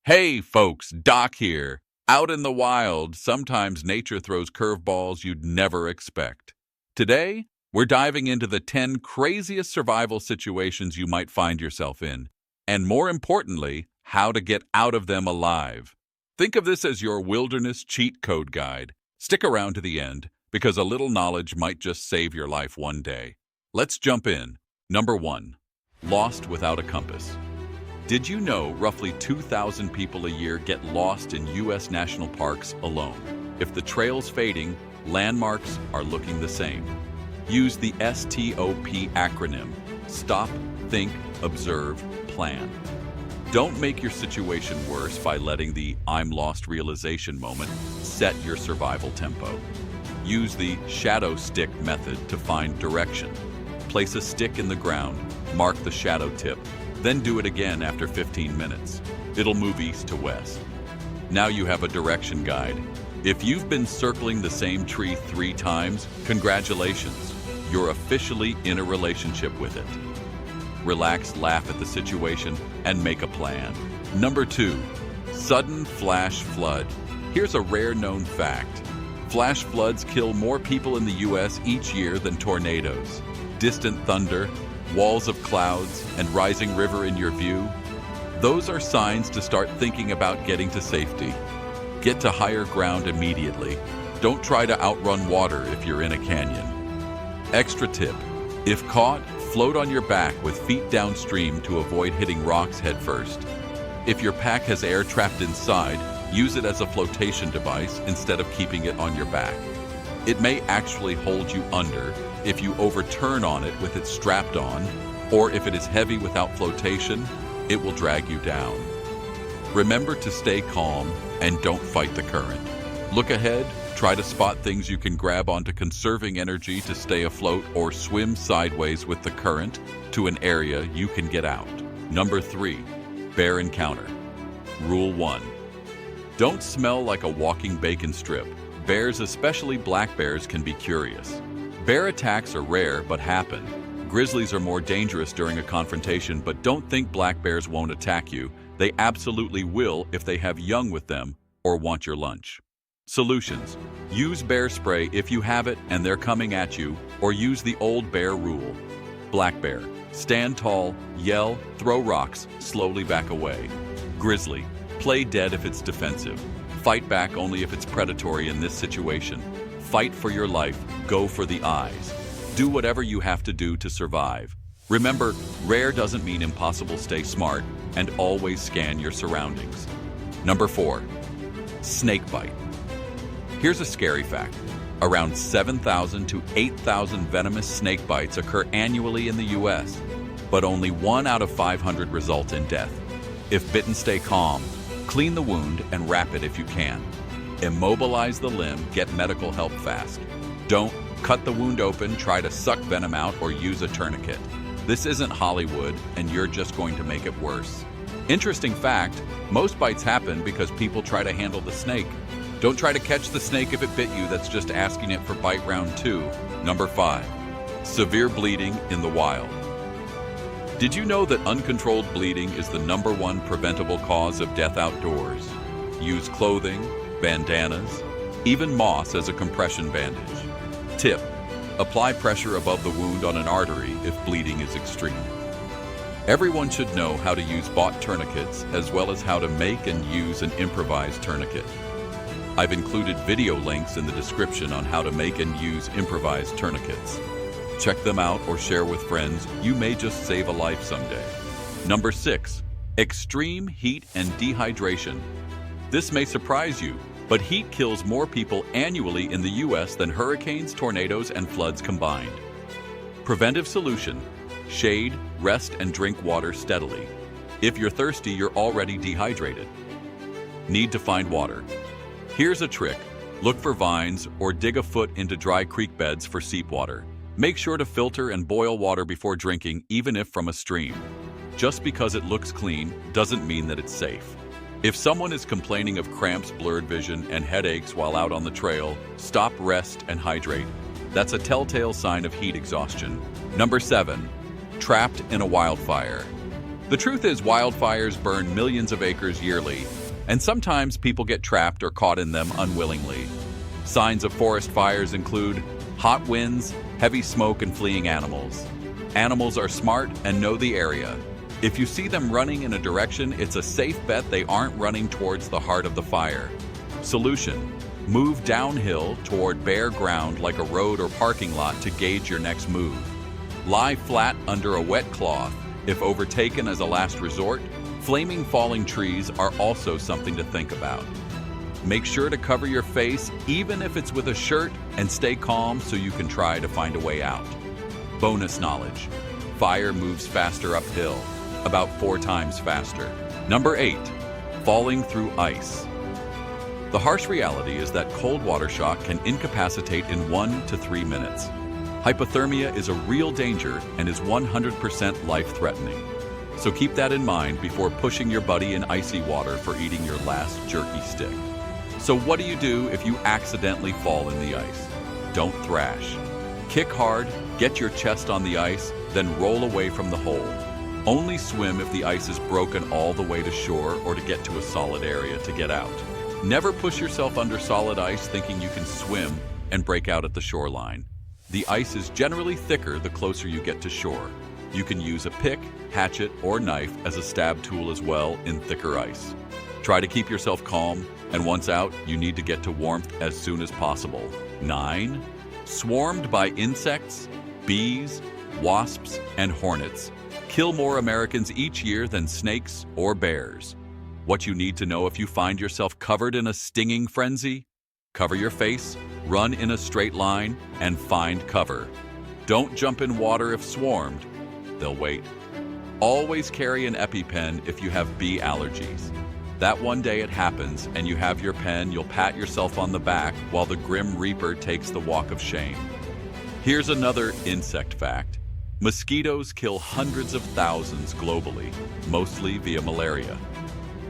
Hey folks, Doc here. Out in the wild, sometimes nature throws curveballs you'd never expect. Today, we're diving into the 10 craziest survival situations you might find yourself in, and more importantly, how to get out of them alive. Think of this as your wilderness cheat code guide. Stick around to the end, because a little knowledge might just save your life one day. Let's jump in. Number 1. Lost without a compass. Did you know roughly 2,000 people a year get lost in U.S. national parks alone? If the trail's fading, landmarks are looking the same. Use the STOP acronym. Stop, think, observe, plan. Don't make your situation worse by letting the "I'm lost" realization moment set your survival tempo. Use the shadow stick method to find direction. Place a stick in the ground, mark the shadow tip, then do it again after 15 minutes. It'll move east to west. Now you have a direction guide. If you've been circling the same tree 3 times, congratulations. You're officially in a relationship with it. Relax, laugh at the situation, and make a plan. Number 2, sudden flash flood. Here's a rare known fact. Flash floods kill more people in the U.S. each year than tornadoes. Distant thunder, walls of clouds, and rising river in your view? Those are signs to start thinking about getting to safety. Get to higher ground immediately. Don't try to outrun water if you're in a canyon. Extra tip: if caught, float on your back with feet downstream to avoid hitting rocks head first. If your pack has air trapped inside, use it as a flotation device instead of keeping it on your back. It may actually hold you under if you overturn on it with it strapped on, or if it is heavy without flotation, it will drag you down. Remember to stay calm and don't fight the current. Look ahead, try to spot things you can grab onto, conserving energy to stay afloat, or swim sideways with the current to an area you can get out. Number 3, bear encounter. Rule 1. Don't smell like a walking bacon strip. Bears, especially black bears, can be curious. Bear attacks are rare but happen. Grizzlies are more dangerous during a confrontation, but don't think black bears won't attack you. They absolutely will if they have young with them or want your lunch. Solutions: use bear spray if you have it and they're coming at you, or use the old bear rule. Black bear: stand tall, yell, throw rocks, slowly back away. Grizzly: play dead if it's defensive. Fight back only if it's predatory. In this situation, fight for your life, go for the eyes. Do whatever you have to do to survive. Remember, rare doesn't mean impossible. Stay smart and always scan your surroundings. Number 4, snake bite. Here's a scary fact. Around 7,000 to 8,000 venomous snake bites occur annually in the U.S., but only 1 out of 500 result in death. If bitten, stay calm. Clean the wound and wrap it if you can. Immobilize the limb, get medical help fast. Don't cut the wound open, try to suck venom out, or use a tourniquet. This isn't Hollywood, and you're just going to make it worse. Interesting fact, most bites happen because people try to handle the snake. Don't try to catch the snake if it bit you. That's just asking it for bite round 2. Number 5, severe bleeding in the wild. Did you know that uncontrolled bleeding is the number 1 preventable cause of death outdoors? Use clothing, bandanas, even moss as a compression bandage. Tip: apply pressure above the wound on an artery if bleeding is extreme. Everyone should know how to use bought tourniquets, as well as how to make and use an improvised tourniquet. I've included video links in the description on how to make and use improvised tourniquets. Check them out or share with friends. You may just save a life someday. Number 6, extreme heat and dehydration. This may surprise you, but heat kills more people annually in the U.S. than hurricanes, tornadoes, and floods combined. Preventive solution: shade, rest, and drink water steadily. If you're thirsty, you're already dehydrated. Need to find water? Here's a trick. Look for vines or dig a foot into dry creek beds for seep water. Make sure to filter and boil water before drinking, even if from a stream. Just because it looks clean doesn't mean that it's safe. If someone is complaining of cramps, blurred vision, and headaches while out on the trail, stop, rest, and hydrate. That's a telltale sign of heat exhaustion. Number 7, trapped in a wildfire. The truth is, wildfires burn millions of acres yearly, and sometimes people get trapped or caught in them unwillingly. Signs of forest fires include hot winds, heavy smoke, and fleeing animals. Animals are smart and know the area. If you see them running in a direction, it's a safe bet they aren't running towards the heart of the fire. Solution: move downhill toward bare ground like a road or parking lot to gauge your next move. Lie flat under a wet cloth. If overtaken as a last resort, flaming falling trees are also something to think about. Make sure to cover your face, even if it's with a shirt, and stay calm so you can try to find a way out. Bonus knowledge: fire moves faster uphill, about 4 times faster. Number 8, falling through ice. The harsh reality is that cold water shock can incapacitate in 1 to 3 minutes. Hypothermia is a real danger and is 100% life-threatening. So keep that in mind before pushing your buddy in icy water for eating your last jerky stick. So what do you do if you accidentally fall in the ice? Don't thrash. Kick hard, get your chest on the ice, then roll away from the hole. Only swim if the ice is broken all the way to shore or to get to a solid area to get out. Never push yourself under solid ice thinking you can swim and break out at the shoreline. The ice is generally thicker the closer you get to shore. You can use a pick, hatchet, or knife as a stab tool as well in thicker ice. Try to keep yourself calm, and once out, you need to get to warmth as soon as possible. 9. Swarmed by insects, bees, wasps, and hornets kill more Americans each year than snakes or bears. What you need to know if you find yourself covered in a stinging frenzy: cover your face, run in a straight line, and find cover. Don't jump in water if swarmed. They'll wait. Always carry an EpiPen if you have bee allergies. That one day it happens and you have your pen, you'll pat yourself on the back while the Grim Reaper takes the walk of shame. Here's another insect fact. Mosquitoes kill hundreds of thousands globally, mostly via malaria.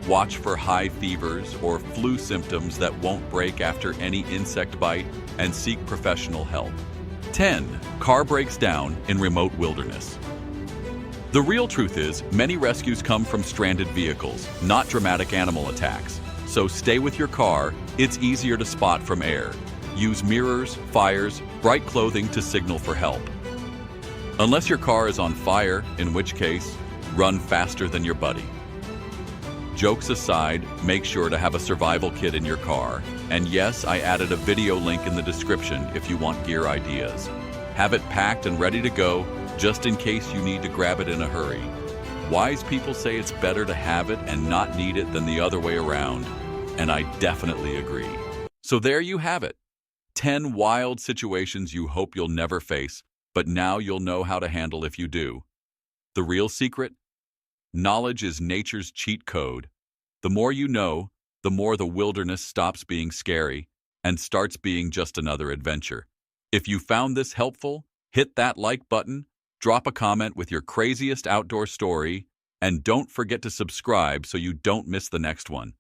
Watch for high fevers or flu symptoms that won't break after any insect bite, and seek professional help. 10. Car breaks down in remote wilderness. The real truth is, many rescues come from stranded vehicles, not dramatic animal attacks. So stay with your car. It's easier to spot from air. Use mirrors, fires, bright clothing to signal for help. Unless your car is on fire, in which case, run faster than your buddy. Jokes aside, make sure to have a survival kit in your car. And yes, I added a video link in the description if you want gear ideas. Have it packed and ready to go, just in case you need to grab it in a hurry. Wise people say it's better to have it and not need it than the other way around, and I definitely agree. So there you have it. 10 wild situations you hope you'll never face, but now you'll know how to handle if you do. The real secret? Knowledge is nature's cheat code. The more you know, the more the wilderness stops being scary and starts being just another adventure. If you found this helpful, hit that like button, drop a comment with your craziest outdoor story, and don't forget to subscribe so you don't miss the next one.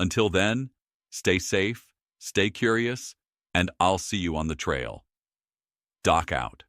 Until then, stay safe, stay curious, and I'll see you on the trail. Doc out.